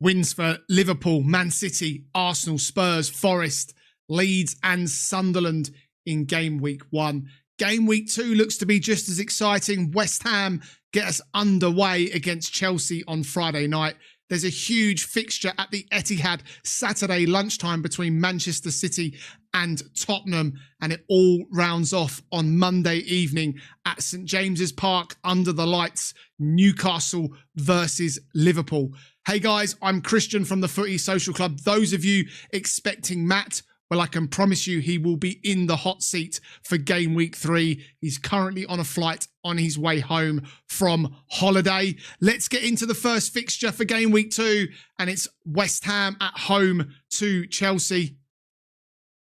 Wins for Liverpool, Man City, Arsenal, Spurs, Forest, Leeds and Sunderland in game week 1. Game week 2 looks to be just as exciting. West Ham get us underway against Chelsea on Friday night. There's a huge fixture at the Etihad Saturday lunchtime between Manchester City and Tottenham, and it all rounds off on Monday evening at St James's Park under the lights, Newcastle versus Liverpool. Hey guys, I'm Christian from the Footy Social Club. Those of you expecting Matt, well, I can promise you he will be in the hot seat for game week 3. He's currently on a flight on his way home from holiday. Let's get into the first fixture for game week 2, and it's West Ham at home to Chelsea.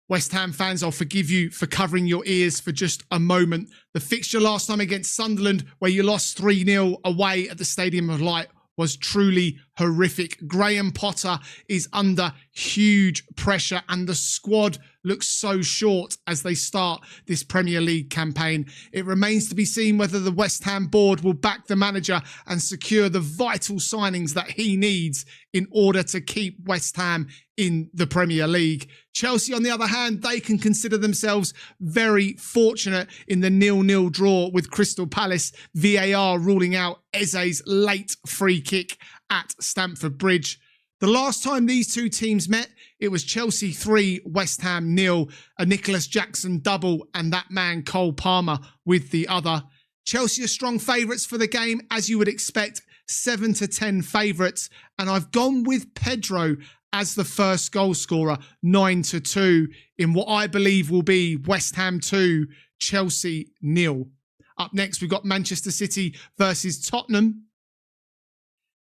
West Ham fans, I'll forgive you for covering your ears for just a moment. The fixture last time against Sunderland, where you lost 3-0 away at the Stadium of Light, was truly horrific. Graham Potter is under huge pressure and the squad looks so short as they start this Premier League campaign. It remains to be seen whether the West Ham board will back the manager and secure the vital signings that he needs in order to keep West Ham in the Premier League. Chelsea, on the other hand, they can consider themselves very fortunate in the 0-0 draw with Crystal Palace, VAR ruling out Eze's late free kick at Stamford Bridge. The last time these two teams met, it was Chelsea 3, West Ham 0, a Nicholas Jackson double and that man Cole Palmer with the other. Chelsea are strong favourites for the game, as you would expect, 7-10 favourites, and I've gone with Pedro as the first goal scorer, 9-2, in what I believe will be West Ham 2, Chelsea 0. Up next, we've got Manchester City versus Tottenham.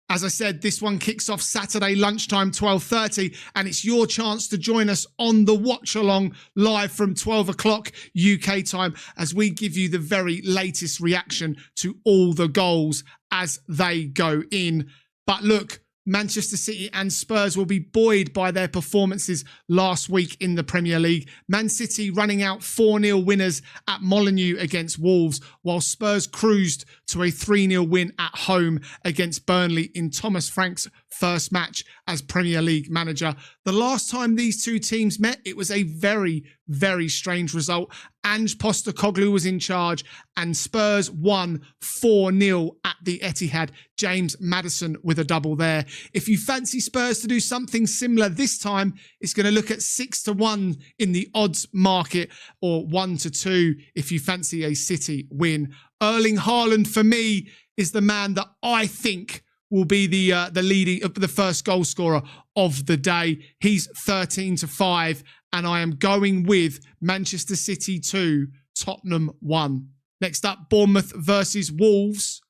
As I said, this one kicks off Saturday lunchtime, 12:30, and it's your chance to join us on the watch along live from 12 o'clock UK time as we give you the very latest reaction to all the goals as they go in. But look, Manchester City and Spurs will be buoyed by their performances last week in the Premier League. Man City running out 4-0 winners at Molineux against Wolves, while Spurs cruised to a 3-0 win at home against Burnley in Thomas Frank's first match as Premier League manager. The last time these two teams met, it was a very, very strange result. Ange Postecoglou was in charge and Spurs won 4-0 at the Etihad. James Maddison with a double there. If you fancy Spurs to do something similar this time, it's going to look at 6-1 in the odds market, or 1-2 if you fancy a City win. Erling Haaland, for me, is the man that I think will be the first goal scorer of the day. He's 13-5, and I am going with Manchester City 2, Tottenham 1. Next up, Bournemouth versus Wolves.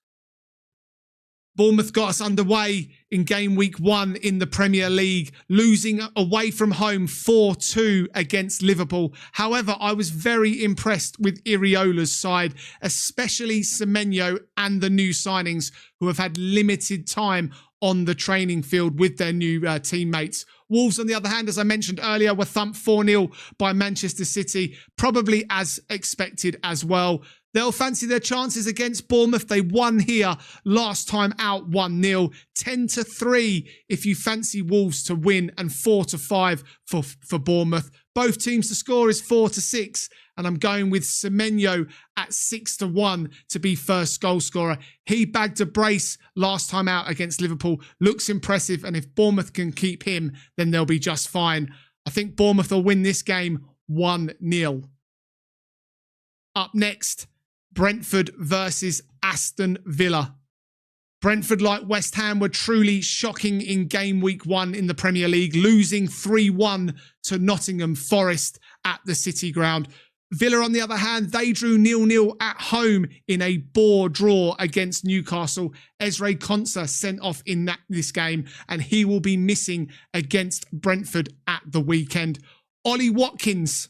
Bournemouth got us underway in game week 1 in the Premier League, losing away from home 4-2 against Liverpool. However, I was very impressed with Iriola's side, especially Semenyo and the new signings who have had limited time on the training field with their new teammates. Wolves, on the other hand, as I mentioned earlier, were thumped 4-0 by Manchester City, probably as expected as well. They'll fancy their chances against Bournemouth. They won here last time out 1-0. 10-3 if you fancy Wolves to win, and 4-5 for Bournemouth. Both teams to score is 4-6, and I'm going with Semenyo at 6-1 to be first goal scorer. He bagged a brace last time out against Liverpool. Looks impressive, and if Bournemouth can keep him, then they'll be just fine. I think Bournemouth will win this game 1-0. Up next, Brentford versus Aston Villa. Brentford, like West Ham, were truly shocking in game week 1 in the Premier League, losing 3-1 to Nottingham Forest at the City Ground. Villa, on the other hand, they drew 0-0 at home in a bore draw against Newcastle. Ezri Konsa sent off in this game, and he will be missing against Brentford at the weekend. Ollie Watkins,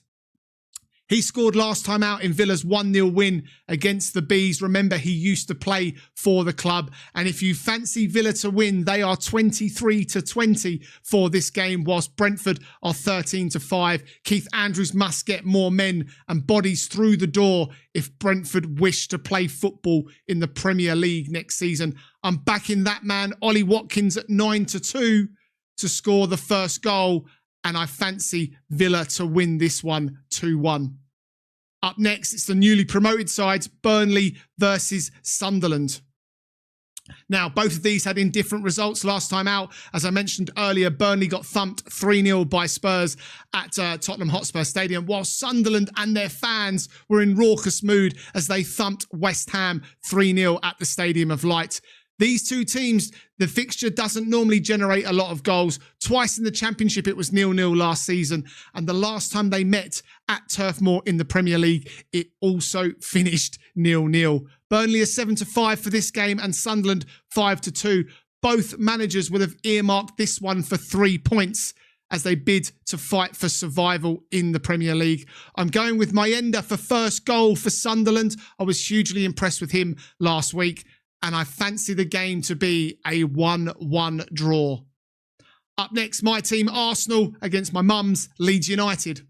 He scored last time out in Villa's 1-0 win against the Bees. Remember, he used to play for the club. And if you fancy Villa to win, they are 23-20 for this game, whilst Brentford are 13-5. Keith Andrews must get more men and bodies through the door if Brentford wish to play football in the Premier League next season. I'm backing that man, Ollie Watkins, at 9-2 to score the first goal. And I fancy Villa to win this one 2-1. Up next, it's the newly promoted sides, Burnley versus Sunderland. Now, both of these had indifferent results last time out. As I mentioned earlier, Burnley got thumped 3-0 by Spurs at Tottenham Hotspur Stadium, while Sunderland and their fans were in raucous mood as they thumped West Ham 3-0 at the Stadium of Light. These two teams, the fixture doesn't normally generate a lot of goals. Twice in the Championship, it was 0-0 last season. And the last time they met at Turf Moor in the Premier League, it also finished 0-0. Burnley are 7-5 for this game and Sunderland 5-2. Both managers would have earmarked this one for 3 points as they bid to fight for survival in the Premier League. I'm going with Mayenda for first goal for Sunderland. I was hugely impressed with him last week. And I fancy the game to be a 1-1 draw. Up next, my team Arsenal against my mum's Leeds United.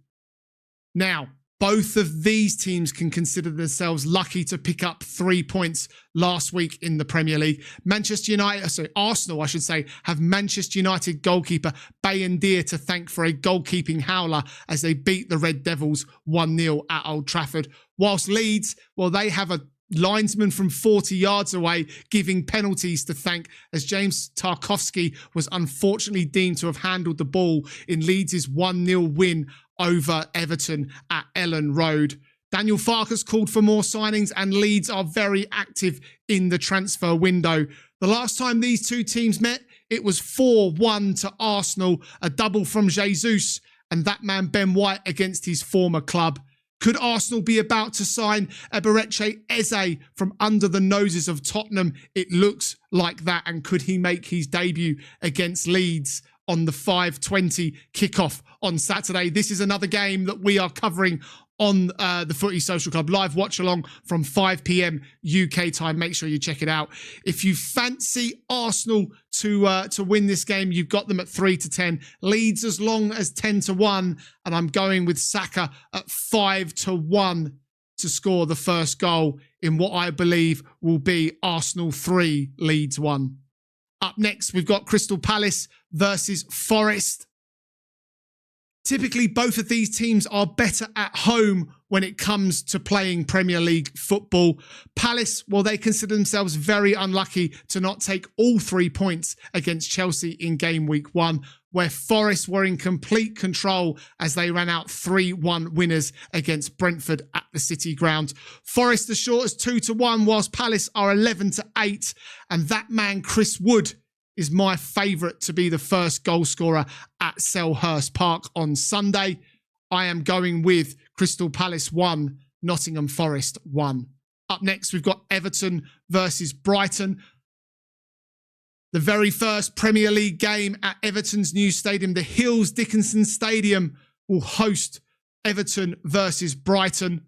Now, both of these teams can consider themselves lucky to pick up 3 points last week in the Premier League. Arsenal, I should say, have Manchester United goalkeeper Bayindir to thank for a goalkeeping howler as they beat the Red Devils 1-0 at Old Trafford. Whilst Leeds, well, they have a linesman from 40 yards away giving penalties to thank as James Tarkowski was unfortunately deemed to have handled the ball in Leeds' 1-0 win over Everton at Ellen Road. Daniel Farke's called for more signings and Leeds are very active in the transfer window. The last time these two teams met, it was 4-1 to Arsenal, a double from Jesus and that man Ben White against his former club. Could Arsenal be about to sign Eberechi Eze from under the noses of Tottenham? It looks like that. And could he make his debut against Leeds on the 5:20 kickoff on Saturday? This is another game that we are covering on the Footy Social Club live watch along from 5 p.m. UK time. Make sure you check it out. If you fancy Arsenal to win this game, you've got them at 3-10. Leeds as long as 10-1, and I'm going with Saka at 5-1 to score the first goal in what I believe will be Arsenal 3, Leeds 1. Up next, we've got Crystal Palace versus Forest. Typically, both of these teams are better at home when it comes to playing Premier League football. Palace, well, they consider themselves very unlucky to not take all 3 points against Chelsea in game week 1, where Forest were in complete control as they ran out 3-1 winners against Brentford at the City Ground. Forest as short as 2-1, whilst Palace are 11-8, and that man, Chris Wood, is my favourite to be the first goal scorer at Selhurst Park on Sunday. I am going with Crystal Palace 1, Nottingham Forest 1. Up next, we've got Everton versus Brighton. The very first Premier League game at Everton's new stadium, the Hills Dickinson Stadium, will host Everton versus Brighton.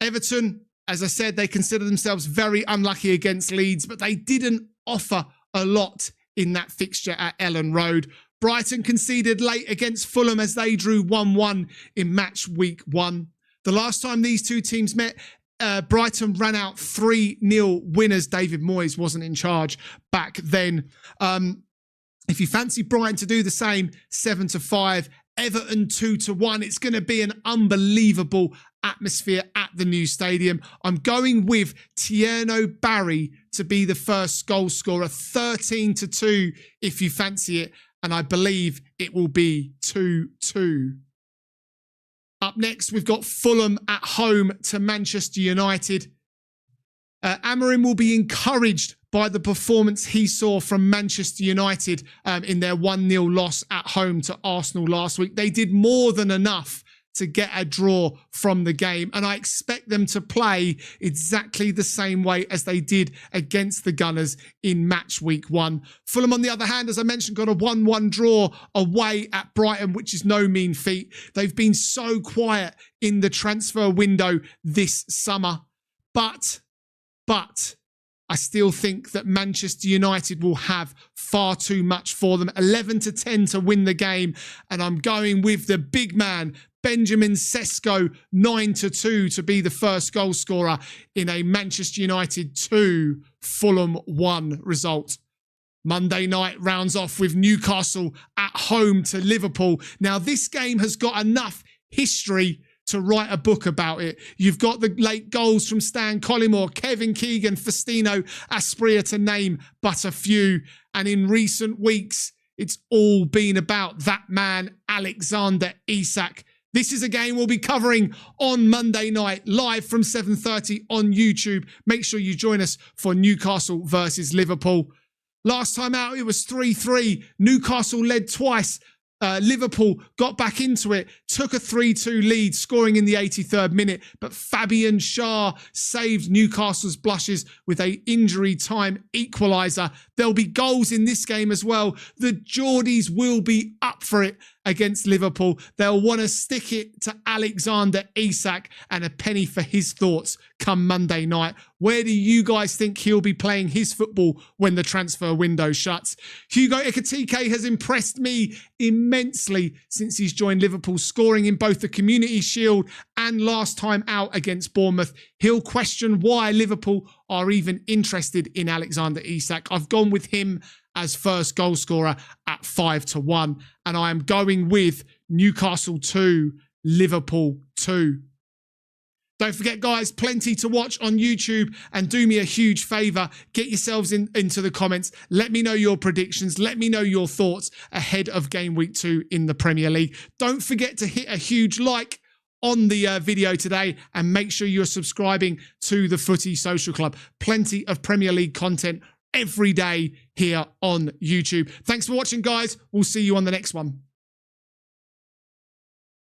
Everton, as I said, they consider themselves very unlucky against Leeds, but they didn't offer a lot in that fixture at Ellen Road. Brighton conceded late against Fulham as they drew 1-1 in match week 1. The last time these two teams met, Brighton ran out 3-0 winners. David Moyes wasn't in charge back then. If you fancy Brighton to do the same, 7-5. Everton 2-1. It's going to be an unbelievable atmosphere at the new stadium. I'm going with Tierno Barry to be the first goal scorer, 13-2 if you fancy it, and I believe it will be 2-2. Up next, we've got Fulham at home to Manchester United. Amorim will be encouraged by the performance he saw from Manchester United in their 1-0 loss at home to Arsenal last week. They did more than enough to get a draw from the game. And I expect them to play exactly the same way as they did against the Gunners in match week 1. Fulham, on the other hand, as I mentioned, got a 1-1 draw away at Brighton, which is no mean feat. They've been so quiet in the transfer window this summer. But I still think that Manchester United will have far too much for them. 11-10 to win the game. And I'm going with the big man, Benjamin Sesko, 9-2 to be the first goal scorer in a Manchester United 2, Fulham 1 result. Monday night rounds off with Newcastle at home to Liverpool. Now, this game has got enough history to write a book about it. You've got the late goals from Stan Collymore, Kevin Keegan, Faustino Asprilla, to name but a few. And in recent weeks, it's all been about that man, Alexander Isak. This is a game we'll be covering on Monday night, live from 7:30 on YouTube. Make sure you join us for Newcastle versus Liverpool. Last time out, it was 3-3. Newcastle led twice. Liverpool got back into it, took a 3-2 lead, scoring in the 83rd minute, but Fabian Schär saved Newcastle's blushes with an injury time equaliser. There'll be goals in this game as well. The Geordies will be up for it against Liverpool. They'll want to stick it to Alexander Isak, and a penny for his thoughts come Monday night. Where do you guys think he'll be playing his football when the transfer window shuts? Hugo Ekitike has impressed me immensely since he's joined Liverpool, scoring in both the Community Shield and last time out against Bournemouth. He'll question why Liverpool are even interested in Alexander Isak. I've gone with him as first goal scorer at 5-1. And I am going with Newcastle 2, Liverpool 2. Don't forget, guys, plenty to watch on YouTube, and do me a huge favour. Get yourselves into the comments. Let me know your predictions. Let me know your thoughts ahead of game week 2 in the Premier League. Don't forget to hit a huge like on the video today, and make sure you're subscribing to the Footy Social Club. Plenty of Premier League content every day here on YouTube. Thanks for watching, guys. We'll see you on the next one.